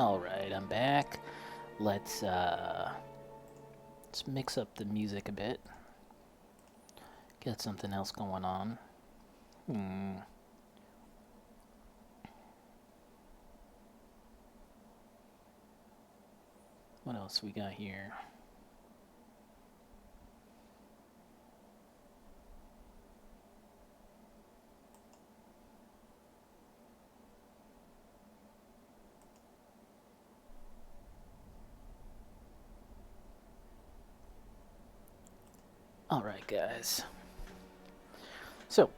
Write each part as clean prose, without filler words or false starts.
Alright, I'm back. Let's mix up the music a bit. Get something else going on. What else we got here? Alright, guys. So,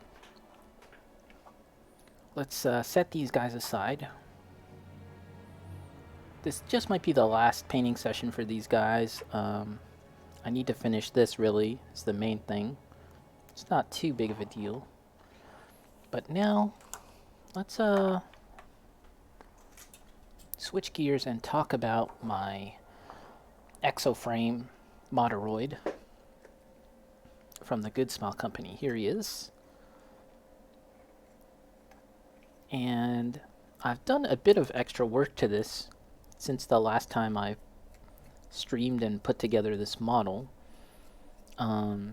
let's set these guys aside. This just might be the last painting session for these guys. I need to finish this, really. It's the main thing. It's not too big of a deal. But now, let's switch gears and talk about my Exoframe Moderoid from the Good Smile Company. Here he is. And I've done a bit of extra work to this since the last time I streamed and put together this model. I've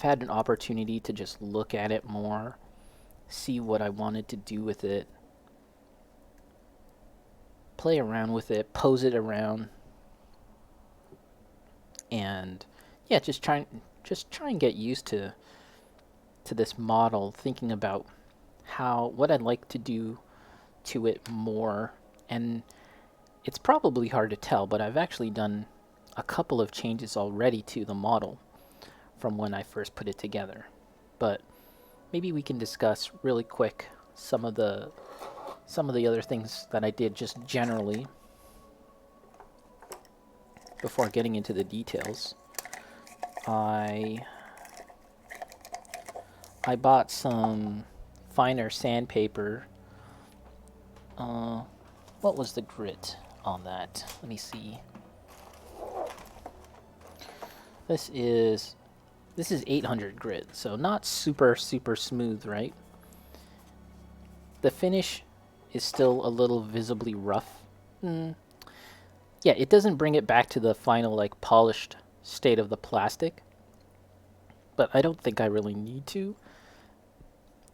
had an opportunity to just look at it more, see what I wanted to do with it, play around with it, pose it around, and yeah, just try and get used to this model, thinking about what I'd like to do to it more. And it's probably hard to tell, but I've actually done a couple of changes already to the model from when I first put it together. But maybe we can discuss really quick some of the other things that I did just generally before getting into the details. I bought some finer sandpaper. What was the grit on that? Let me see. This is 800 grit, so not super smooth, right? The finish is still a little visibly rough. Yeah, it doesn't bring it back to the final like polished state of the plastic, but I don't think I really need to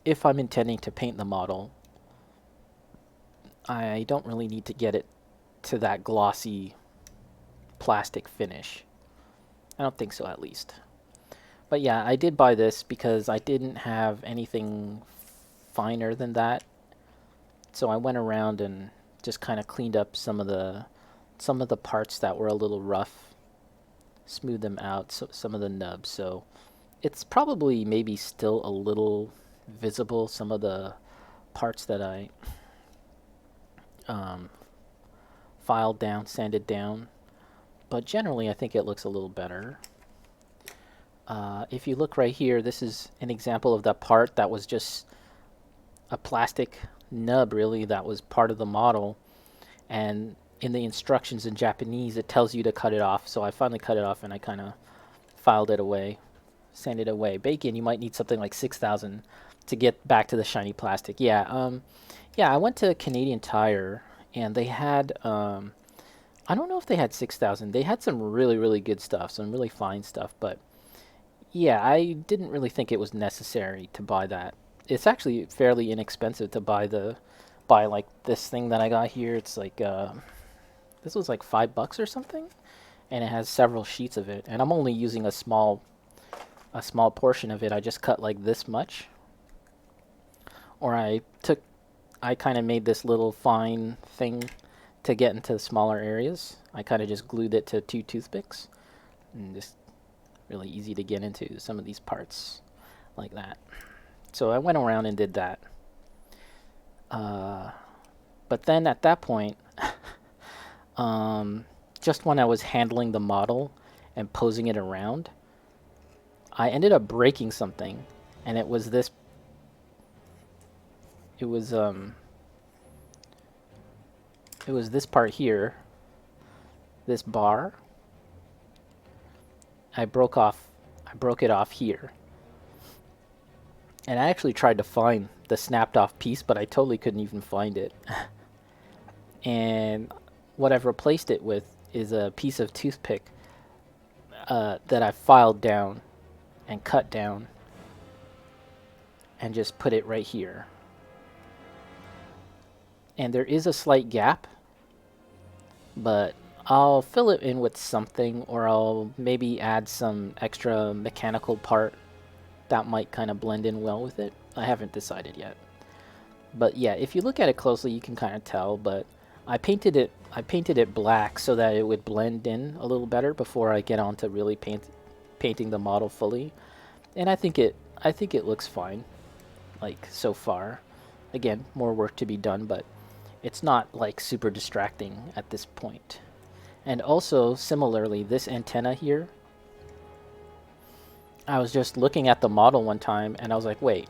if I'm intending to paint the model. I don't really need to get it to that glossy plastic finish. I don't think so, at least. But yeah, I did buy this because I didn't have anything finer than that. So I went around and just kind of cleaned up some of the parts that were a little rough, smoothed them out, some of the nubs. So it's probably maybe still a little visible, some of the parts that I filed down, sanded down, but generally I think it looks a little better. If you look right here, this is an example of that part that was just a plastic nub, really, that was part of the model, and in the instructions in Japanese it tells you to cut it off, so I finally cut it off and I kind of filed it away, sanded it away. Bacon, you might need something like 6,000 to get back to the shiny plastic. Yeah, I went to Canadian Tire and they had, I don't know if they had 6,000. They had some really good stuff, some really fine stuff, but yeah, I didn't really think it was necessary to buy that. It's actually fairly inexpensive to buy like this thing that I got here. It's like this was like $5 or something, and it has several sheets of it. And I'm only using a small portion of it. I just cut like this much, or I kind of made this little fine thing to get into smaller areas. I kind of just glued it to 2 toothpicks, and just really easy to get into some of these parts like that. So I went around and did that. But then at that point, just when I was handling the model and posing it around, I ended up breaking something, and it was this. It was this part here, this bar. I broke it off here. And I actually tried to find the snapped off piece, but I totally couldn't even find it. And what I've replaced it with is a piece of toothpick that I filed down and cut down and just put it right here. And there is a slight gap, but I'll fill it in with something, or I'll maybe add some extra mechanical part that might kind of blend in well with it. I haven't decided yet. But yeah, if you look at it closely, you can kind of tell, but I painted it black so that it would blend in a little better before I get on to really painting the model fully. And I think it looks fine, like, so far. Again, more work to be done, but it's not like super distracting at this point. And also, similarly, this antenna here, I was just looking at the model one time and I was like, wait,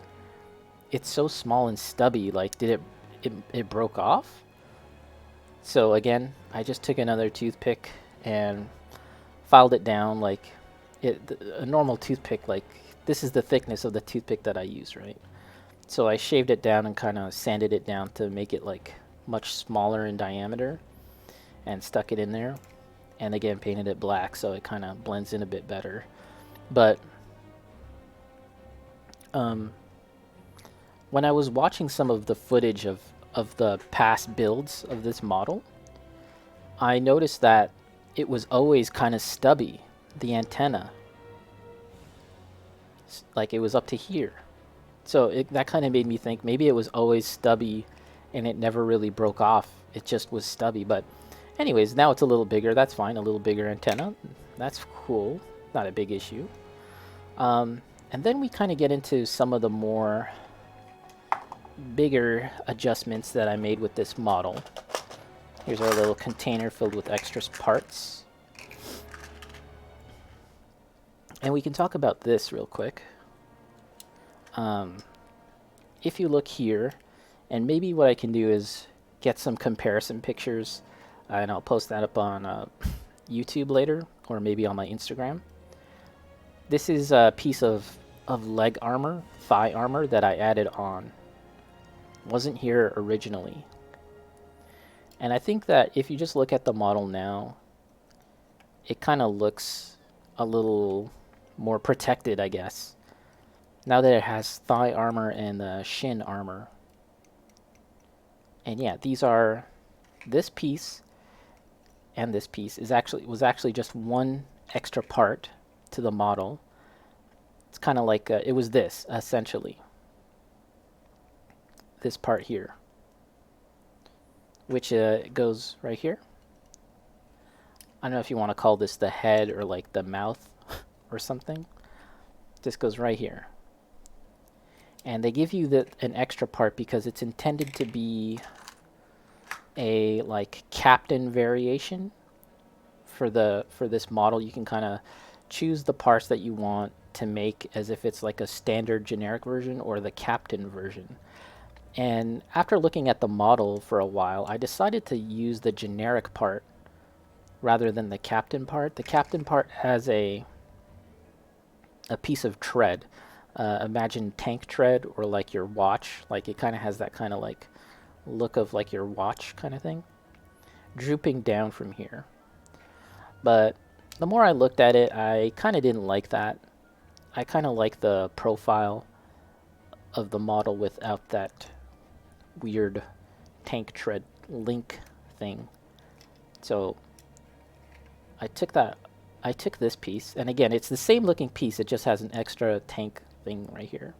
it's so small and stubby, like, did it broke off? So again, I just took another toothpick and filed it down like a normal toothpick. Like, this is the thickness of the toothpick that I use, right? So I shaved it down and kind of sanded it down to make it like much smaller in diameter, and stuck it in there, and again painted it black so it kind of blends in a bit better. But when I was watching some of the footage of the past builds of this model, I noticed that it was always kind of stubby, the antenna. Like, it was up to here. So that kind of made me think maybe it was always stubby and it never really broke off. It just was stubby. But anyways, now it's a little bigger. That's fine. A little bigger antenna. That's cool. Not a big issue. And then we kind of get into some of the more bigger adjustments that I made with this model. Here's our little container filled with extra parts. And we can talk about this real quick. If you look here, and maybe what I can do is get some comparison pictures, and I'll post that up on YouTube later, or maybe on my Instagram. This is a piece of leg armor, thigh armor, that I added on. Wasn't here originally. And I think that if you just look at the model now, it kind of looks a little more protected, I guess. Now that it has thigh armor and shin armor. And yeah, these are, this piece and this piece was actually just one extra part to the model. It's kind of like it was this, essentially. This part here, which goes right here. I don't know if you want to call this the head or like the mouth or something. This goes right here. And they give you an extra part because it's intended to be a like captain variation for this model. You can kind of choose the parts that you want to make as if it's like a standard generic version or the captain version. And after looking at the model for a while, I decided to use the generic part rather than the captain part. The captain part has a piece of tread. Imagine tank tread or like your watch. Like, it kind of has that kind of like look of like your watch kind of thing, drooping down from here. But the more I looked at it, I kind of didn't like that. I kind of like the profile of the model without that weird tank tread link thing. So I took this piece, and again, it's the same looking piece, it just has an extra tank thing right here.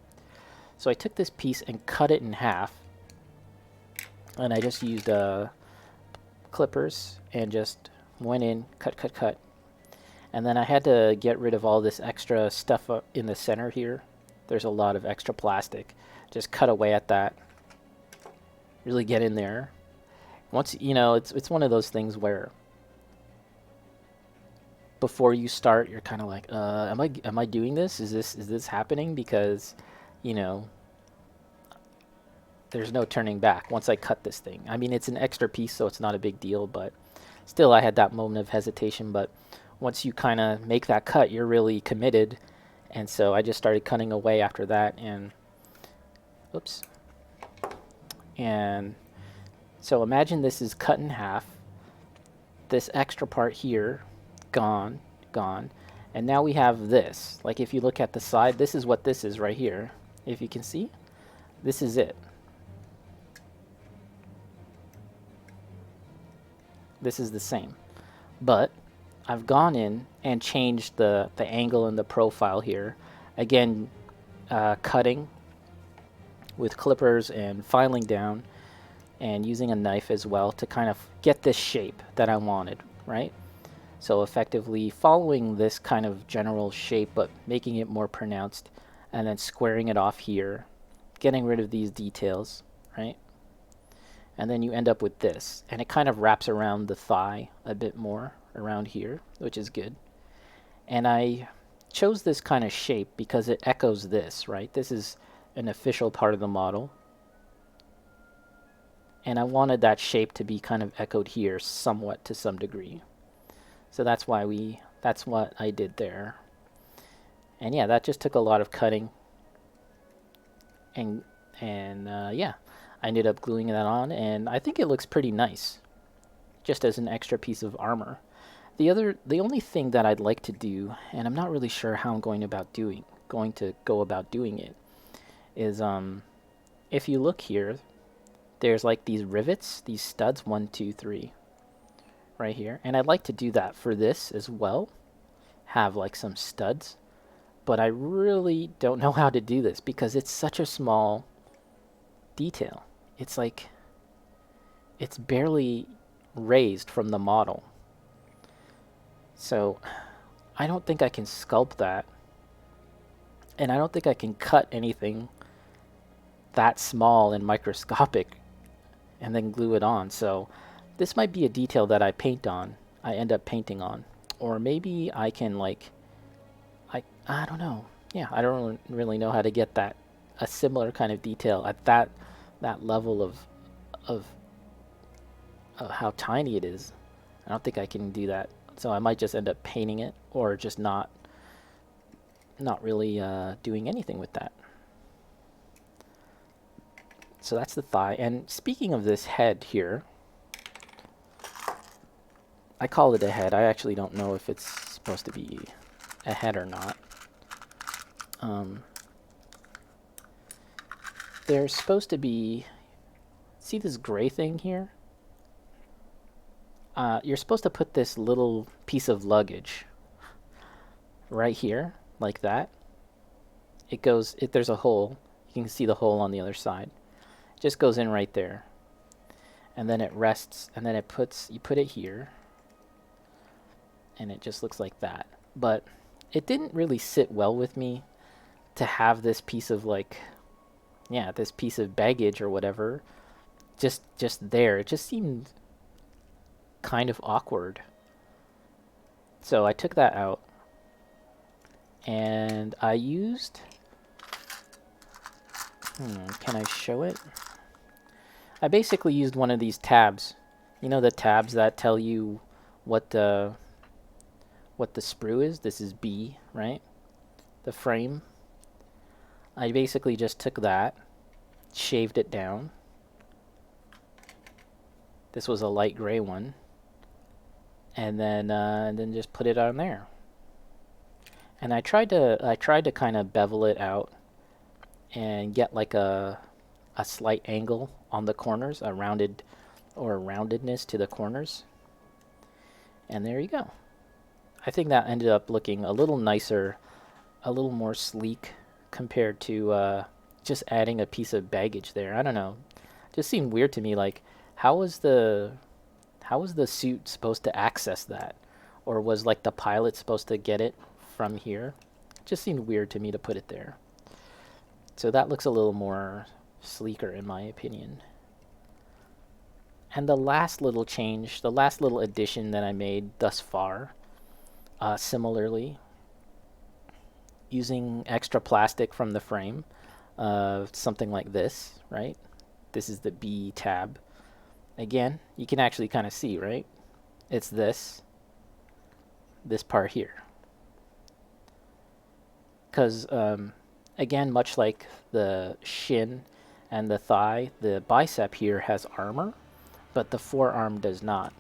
So I took this piece and cut it in half, and I just used clippers and just went in, cut. And then I had to get rid of all this extra stuff in the center here. There's a lot of extra plastic. Just cut away at that. Really get in there. Once, you know, it's one of those things where before you start, you're kind of like, am I doing this? Is this happening? Because, you know, there's no turning back once I cut this thing. I mean, it's an extra piece, so it's not a big deal, but still I had that moment of hesitation. But once you kind of make that cut, you're really committed. And so I just started cutting away after that, and oops. And So imagine this is cut in half. This extra part here, gone, gone. And now we have this. Like if you look at the side, this is what this is right here. If you can see, this is it. This is the same. But I've gone in and changed the angle and the profile here. Again, cutting with clippers and filing down and using a knife as well to kind of get this shape that I wanted, right? So effectively following this kind of general shape but making it more pronounced and then squaring it off here, getting rid of these details, right? And then you end up with this, and it kind of wraps around the thigh a bit more around here, which is good. And I chose this kind of shape because it echoes this, right? This is an official part of the model. And I wanted that shape to be kind of echoed here somewhat to some degree. So that's what I did there. And yeah, that just took a lot of cutting. And yeah, I ended up gluing that on, and I think it looks pretty nice, just as an extra piece of armor. The only thing that I'd like to do, and I'm not really sure how I'm going to go about doing it, is if you look here, there's like these rivets, these studs, 1, 2, 3, right here, and I'd like to do that for this as well, have like some studs, but I really don't know how to do this because it's such a small detail. It's like it's barely raised from the model. So I don't think I can sculpt that. And I don't think I can cut anything that small and microscopic and then glue it on. So this might be a detail that I end up painting on. Or maybe I can I don't know. Yeah, I don't really know how to get a similar kind of detail at that level of how tiny it is. I don't think I can do that. So I might just end up painting it or just not really doing anything with that. So that's the thigh. And speaking of this head here, I call it a head. I actually don't know if it's supposed to be a head or not. There's supposed to be, see this gray thing here? You're supposed to put this little piece of luggage right here, like that. There's a hole. You can see the hole on the other side. It just goes in right there. And then it rests, and then you put it here, and it just looks like that. But it didn't really sit well with me to have this piece of this piece of baggage or whatever just there. It just seemed kind of awkward. So I took that out, and I used can I show it? I basically used one of these tabs. You know, the tabs that tell you what the sprue is? This is B, right? The frame. I basically just took that, shaved it down. This was a light gray one. And then just put it on there. And I tried to kind of bevel it out and get like a slight angle on the corners, a roundedness to the corners. And there you go. I think that ended up looking a little nicer, a little more sleek compared to just adding a piece of baggage there. I don't know. It just seemed weird to me. Like, how was the suit supposed to access that? Or was like the pilot supposed to get it from here? It just seemed weird to me to put it there. So that looks a little more sleeker in my opinion. And the last little change, the last little addition that I made thus far, similarly, using extra plastic from the frame, something like this, right? This is the B tab. Again, you can actually kind of see, right? It's this part here. Because, again, much like the shin and the thigh, the bicep here has armor. but the forearm does not.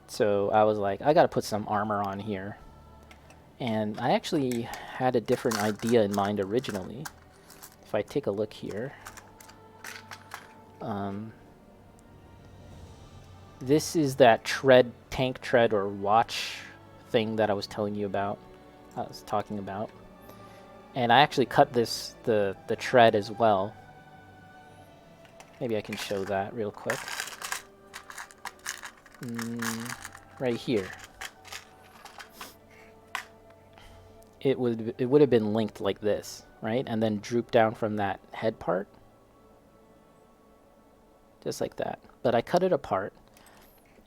So I was like, I gotta put some armor on here. And I actually had a different idea in mind originally. If I take a look here, this is that tread, tank tread or watch thing that I was telling you about. I was talking about, and I actually cut this the tread as well. Maybe I can show that real quick. Right here. It would have been linked like this, right? And then droop down from that head part. Just like that. But I cut it apart.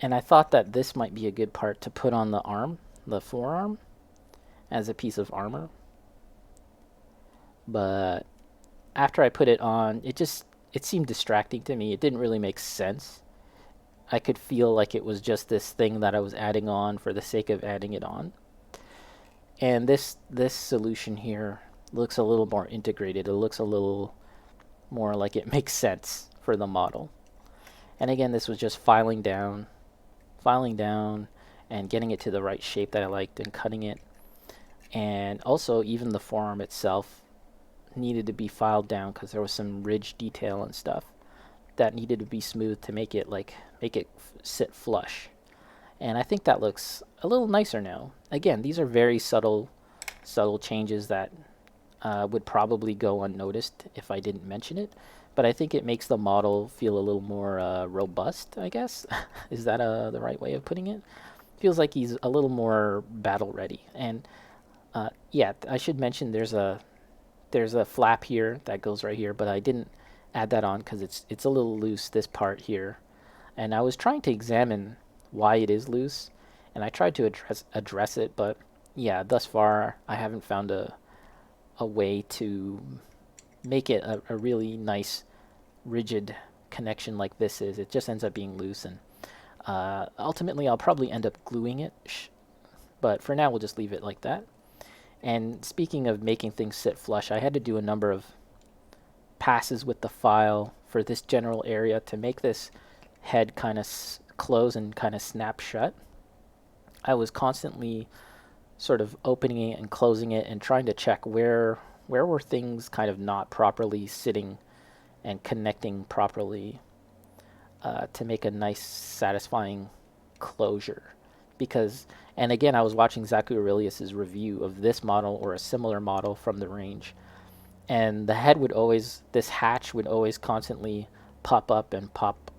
And I thought that this might be a good part to put on the arm, the forearm, as a piece of armor. But after I put it on, it seemed distracting to me. It didn't really make sense. I could feel like it was just this thing that I was adding on for the sake of adding it on. And this solution here looks a little more integrated. It looks a little more like it makes sense for the model. And again, this was just filing down, and getting it to the right shape that I liked and cutting it. And also, even the forearm itself needed to be filed down because there was some ridge detail and stuff that needed to be smooth to make it sit flush. And I think that looks a little nicer now. Again, these are very subtle changes that would probably go unnoticed if I didn't mention it. But I think it makes the model feel a little more robust, I guess. Is that the right way of putting it? Feels like he's a little more battle ready. And yeah, I should mention there's a flap here that goes right here, but I didn't add that on because it's a little loose, this part here. And I was trying to examine why it is loose, and I tried to address it, but yeah, thus far I haven't found a way to make it a really nice rigid connection like this is. It just ends up being loose, and ultimately I'll probably end up gluing it, but for now we'll just leave it like that. And speaking of making things sit flush, I had to do a number of passes with the file for this general area to make this head kind of close and kind of snap shut. I was constantly sort of opening it and closing it and trying to check where were things kind of not properly sitting and connecting properly to make a nice satisfying closure. Because, and again, I was watching Zaku Aurelius's review of this model or a similar model from the range, and the head would always, this hatch would always constantly pop up and pop,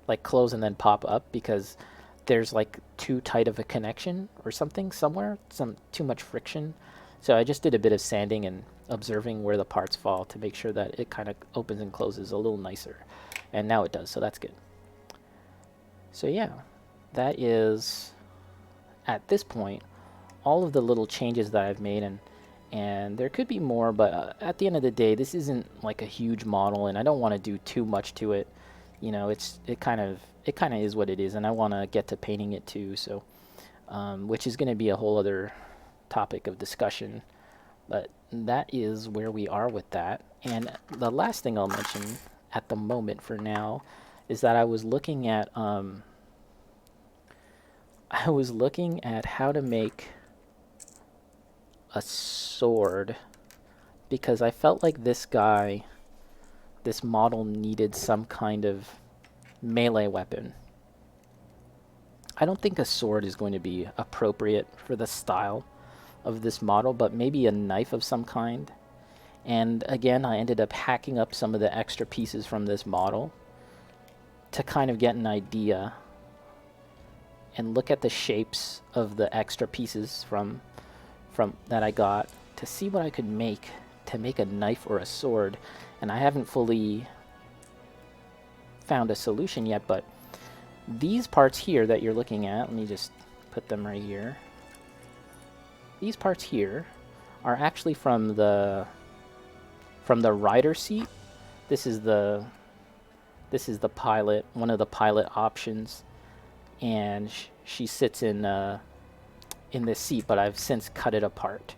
like close and then pop up, because there's like too tight of a connection or something somewhere, too much friction. So I just did a bit of sanding and observing where the parts fall to make sure that it kind of opens and closes a little nicer. And now it does, so that's good. So yeah, that is, at this point, all of the little changes that I've made, and there could be more, but at the end of the day, this isn't like a huge model, and I don't want to do too much to it. You know, it kind of is what it is, and I want to get to painting it too. So, which is going to be a whole other topic of discussion. But that is where we are with that. And the last thing I'll mention at the moment for now is that I was looking at how to make a sword, because I felt like this model needed some kind of melee weapon. I don't think a sword is going to be appropriate for the style of this model, but maybe a knife of some kind. And again, I ended up hacking up some of the extra pieces from this model to kind of get an idea and look at the shapes of the extra pieces from that I got to see what I could make to make a knife or a sword. And I haven't fully found a solution yet, but these parts here that you're looking at, let me just put them right here. These parts here are actually from the rider seat. This is the pilot, one of the pilot options, and she sits in this seat, but I've since cut it apart.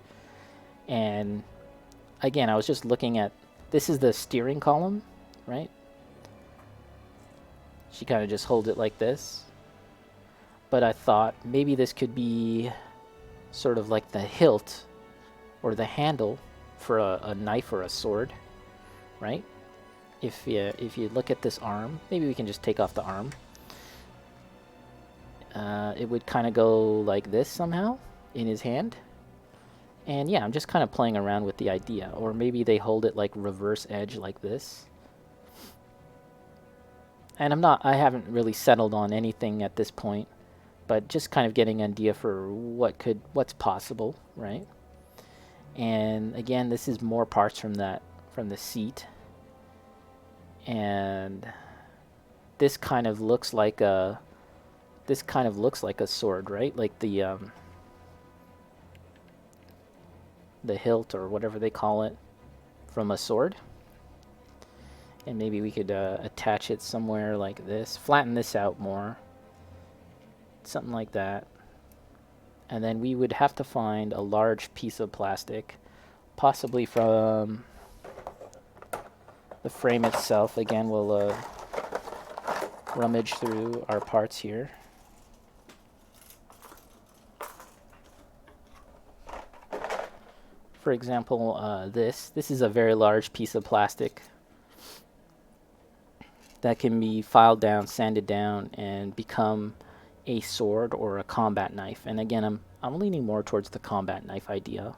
And again, I was just looking at, this is the steering column, right? She kind of just holds it like this. But I thought maybe this could be sort of like the hilt or the handle for a knife or a sword, right? If you look at this arm, maybe we can just take off the arm. It would kind of go like this somehow in his hand. And yeah, I'm just kind of playing around with the idea. Or maybe they hold it like reverse edge like this. And I haven't really settled on anything at this point, but just kind of getting an idea for what's possible, right? And again, this is more parts from the seat. And this kind of looks like a sword, right? Like the hilt or whatever they call it from a sword. And maybe we could attach it somewhere like this. Flatten this out more. Something like that. And then we would have to find a large piece of plastic, possibly from the frame itself. Again, we'll rummage through our parts here. For example, this is a very large piece of plastic that can be filed down, sanded down, and become a sword or a combat knife. And again, I'm leaning more towards the combat knife idea.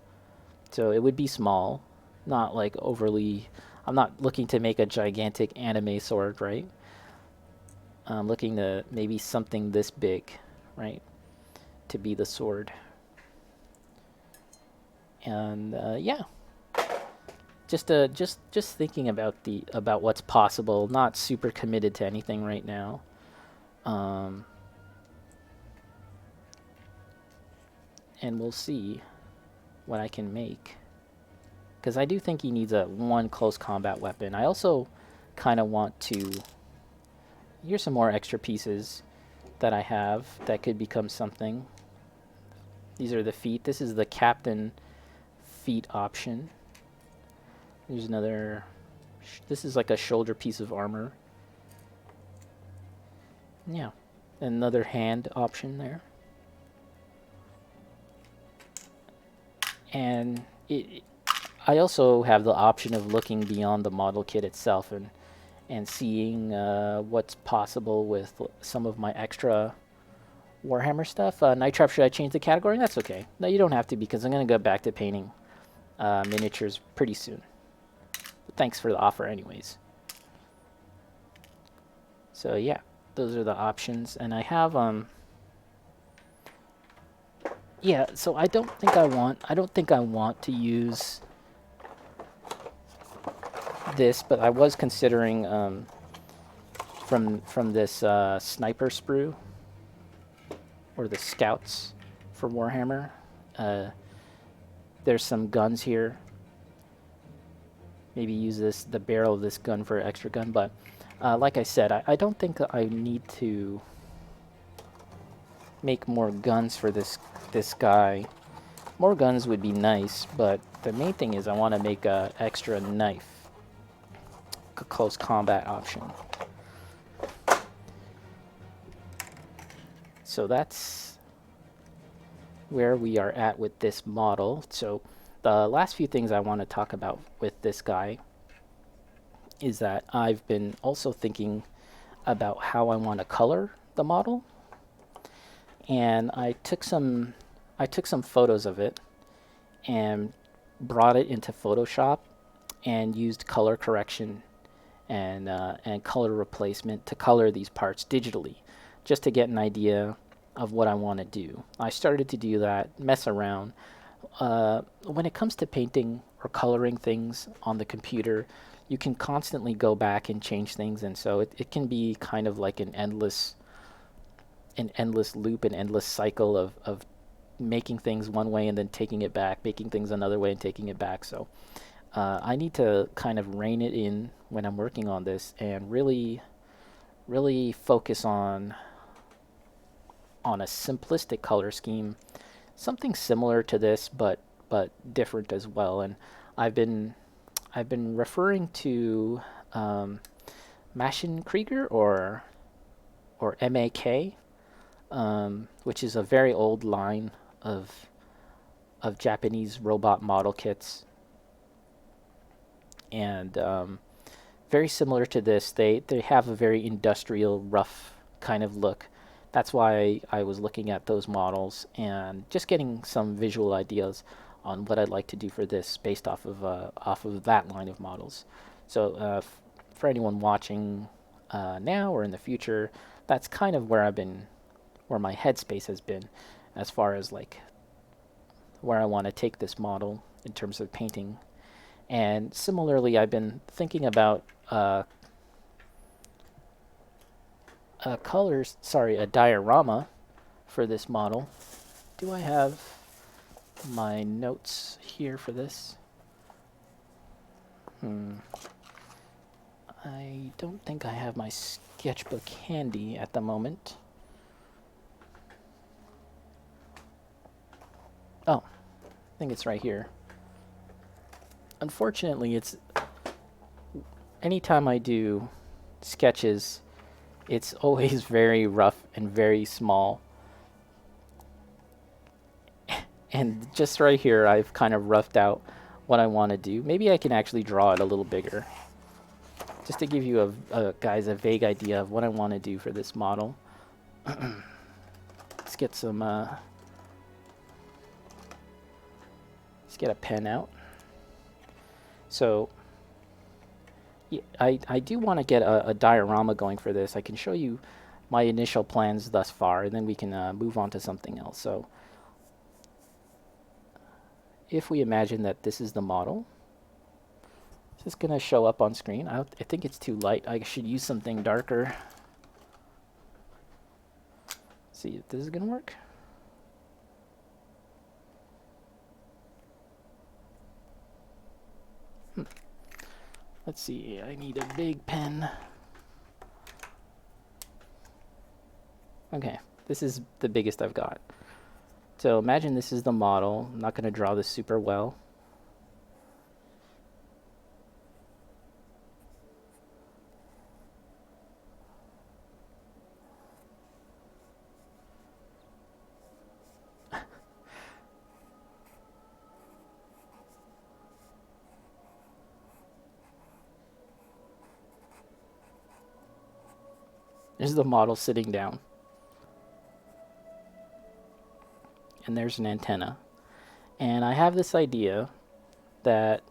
So it would be small, not like overly. I'm not looking to make a gigantic anime sword, right? I'm looking to maybe something this big, right, to be the sword. And yeah. Just thinking about what's possible, not super committed to anything right now. And we'll see what I can make, because I do think he needs one close combat weapon. I also kind of want to. Here's some more extra pieces that I have that could become something. These are the feet. This is the captain feet option. There's another. This is like a shoulder piece of armor. Yeah. Another hand option there. And I also have the option of looking beyond the model kit itself and seeing what's possible with some of my extra Warhammer stuff. Night Trap, should I change the category? That's okay. No, you don't have to, because I'm going to go back to painting miniatures pretty soon. Thanks for the offer anyways. So yeah, those are the options. And I have yeah, so I don't think I want to use this, but I was considering from this sniper sprue or the scouts for Warhammer. There's some guns here. Maybe use the barrel of this gun for an extra gun, but like I said, I don't think I need to make more guns for this guy. More guns would be nice, but the main thing is I want to make a extra knife, a close combat option. So that's where we are at with this model. So the last few things I want to talk about with this guy is that I've been also thinking about how I want to color the model. And I took some photos of it and brought it into Photoshop and used color correction and color replacement to color these parts digitally, just to get an idea of what I want to do. I started to do that, mess around. When it comes to painting or coloring things on the computer, you can constantly go back and change things, and so it can be kind of like an endless loop, an endless cycle of making things one way and then taking it back, making things another way and taking it back. So I need to kind of rein it in when I'm working on this and really focus on a simplistic color scheme, something similar to this but different as well. And I've been referring to Maschenkrieger or or MAK, which is a very old line of Japanese robot model kits. And very similar to this, they have a very industrial, rough kind of look. That's why I was looking at those models and just getting some visual ideas on what I'd like to do for this based off of that line of models. So for anyone watching now or in the future, that's kind of where where my headspace has been, as far as like where I want to take this model in terms of painting. And similarly, I've been thinking about a diorama for this model. Do I have my notes here for this? I don't think I have my sketchbook handy at the moment. Oh, I think it's right here. Unfortunately, it's anytime I do sketches, it's always very rough and very small. And just right here, I've kind of roughed out what I want to do. Maybe I can actually draw it a little bigger, just to give you guys a vague idea of what I want to do for this model. Let's get some. Let's get a pen out. So yeah, I do want to get a diorama going for this. I can show you my initial plans thus far, and then we can move on to something else. So if we imagine that this is the model, it's just going to show up on screen. I think it's too light. I should use something darker. See if this is going to work. Let's see, I need a big pen. Okay, this is the biggest I've got. So imagine this is the model. I'm not going to draw this super well. There's the model sitting down. And there's an antenna. And I have this idea that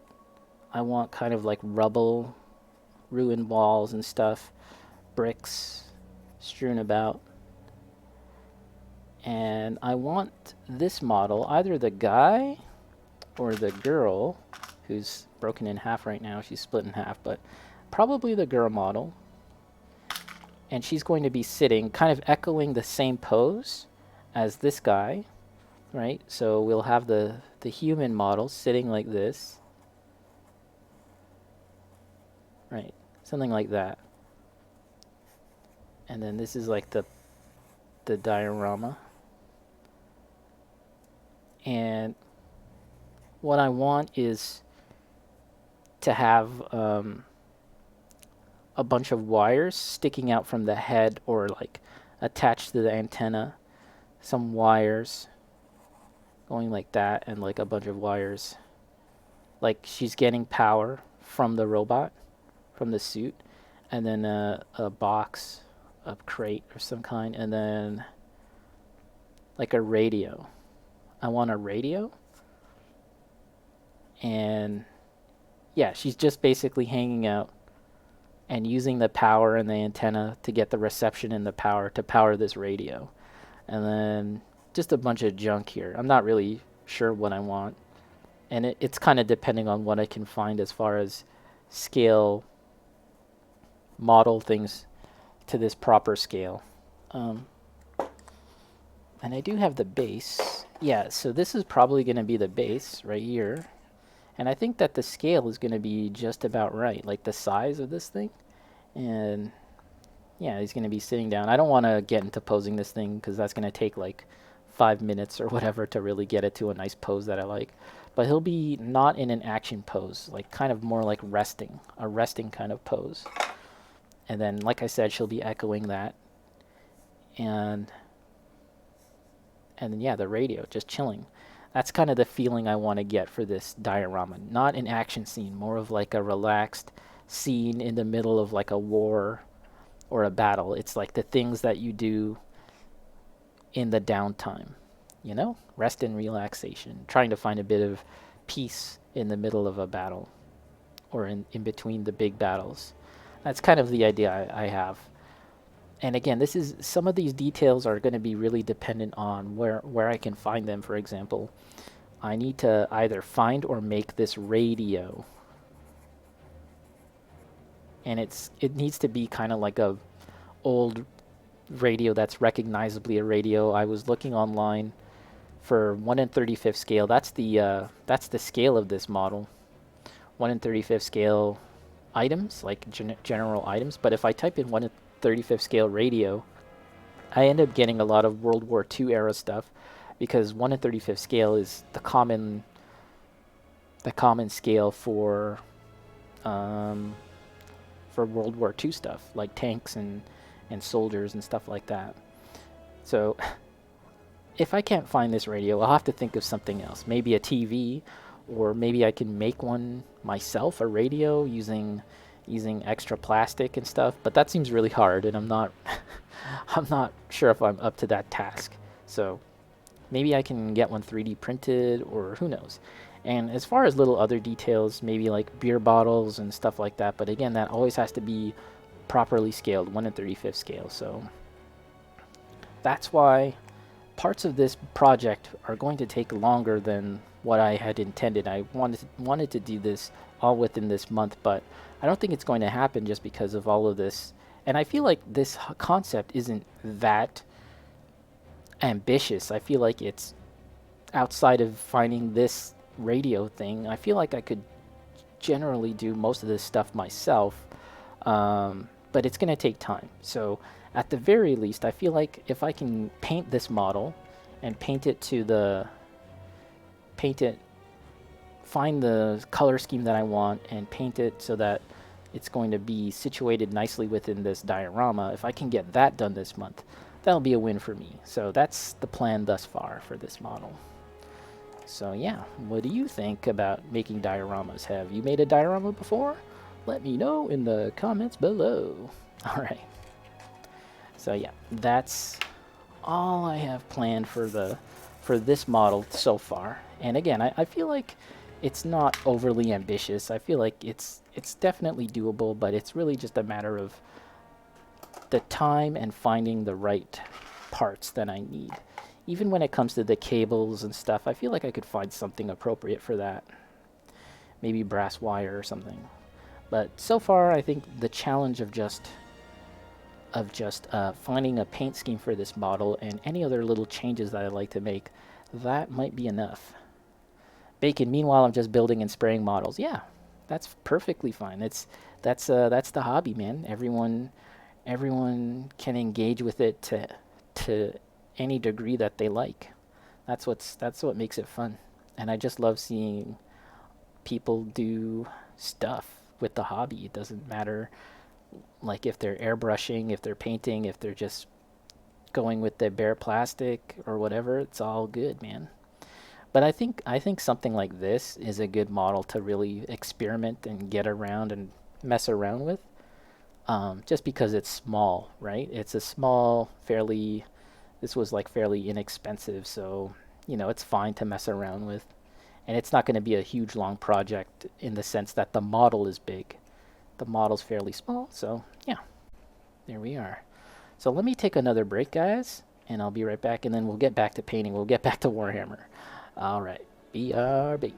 I want kind of like rubble, ruined walls and stuff, bricks strewn about. And I want this model, either the guy or the girl, who's broken in half right now, she's split in half, but probably the girl model. And she's going to be sitting, kind of echoing the same pose as this guy, right? So we'll have the human model sitting like this, right? Something like that. And then this is like the diorama. And what I want is to have a bunch of wires sticking out from the head or like attached to the antenna. Some wires going like that, and like a bunch of wires. Like she's getting power from the robot, from the suit, and then a box, a crate or some kind, and then like a radio. I want a radio. And yeah, she's just basically hanging out and using the power and the antenna to get the reception and the power to power this radio. And then just a bunch of junk here. I'm not really sure what I want. And it's kind of depending on what I can find as far as scale, model things to this proper scale. And I do have the base. Yeah, so this is probably going to be the base right here. And I think that the scale is going to be just about right, like the size of this thing. And yeah, he's going to be sitting down. I don't want to get into posing this thing because that's going to take like 5 minutes or whatever to really get it to a nice pose that I like. But he'll be not in an action pose, like kind of more like resting, a resting kind of pose. And then, like I said, she'll be echoing that. and then yeah, the radio just chilling. That's kind of the feeling I want to get for this diorama. Not an action scene, more of like a relaxed scene in the middle of like a war or a battle. It's like the things that you do in the downtime, you know? Rest and relaxation, trying to find a bit of peace in the middle of a battle or in between the big battles. That's kind of the idea I have. And again, this is some of these details are going to be really dependent on where I can find them. For example, I need to either find or make this radio, and it needs to be kind of like a old radio that's recognizably a radio. I was looking online for 1/35 scale. That's the scale of this model. 1/35 scale items, like general items. But if I type in 1/35 scale radio, I end up getting a lot of World War II era stuff, because 1/35 scale is the common scale for World War II stuff, like tanks and soldiers and stuff like that. So if I can't find this radio, I'll have to think of something else. Maybe a TV, or maybe I can make one myself, a radio, using extra plastic and stuff. But that seems really hard, and I'm not I'm not sure if I'm up to that task. So maybe I can get one 3D printed, or who knows. And as far as little other details, maybe like beer bottles and stuff like that. But again, that always has to be properly scaled, 1/35 scale. So that's why parts of this project are going to take longer than what I had intended. I wanted to do this all within this month, but I don't think it's going to happen just because of all of this. And I feel like this concept isn't that ambitious. I feel like it's outside of finding this radio thing. I feel like I could generally do most of this stuff myself, but it's going to take time. So at the very least, I feel like if I can paint this model and find the color scheme that I want and paint it so that it's going to be situated nicely within this diorama, if I can get that done this month, that'll be a win for me. So that's the plan thus far for this model. So yeah, what do you think about making dioramas? Have you made a diorama before? Let me know in the comments below. All right. So yeah, that's all I have planned for this model so far. And again, I feel like it's not overly ambitious. I feel like it's definitely doable, but it's really just a matter of the time and finding the right parts that I need. Even when it comes to the cables and stuff, I feel like I could find something appropriate for that. Maybe brass wire or something. But so far, I think the challenge of just finding a paint scheme for this model and any other little changes that I'd like to make, that might be enough. Bacon, meanwhile, I'm just building and spraying models. Yeah, that's perfectly fine. That's the hobby, man. Everyone can engage with it to any degree that they like. That's what makes it fun. And I just love seeing people do stuff with the hobby. It doesn't matter like if they're airbrushing, if they're painting, if they're just going with the bare plastic or whatever. It's all good, man. But I think something like this is a good model to really experiment and get around and mess around with. Just because it's small, right? It's a small, this was like fairly inexpensive, so it's fine to mess around with. And it's not going to be a huge long project in the sense that the model is big. The model's fairly small, so yeah, there we are. So let me take another break, guys, and I'll be right back, and then we'll get back to painting. We'll get back to Warhammer. All right, BRB.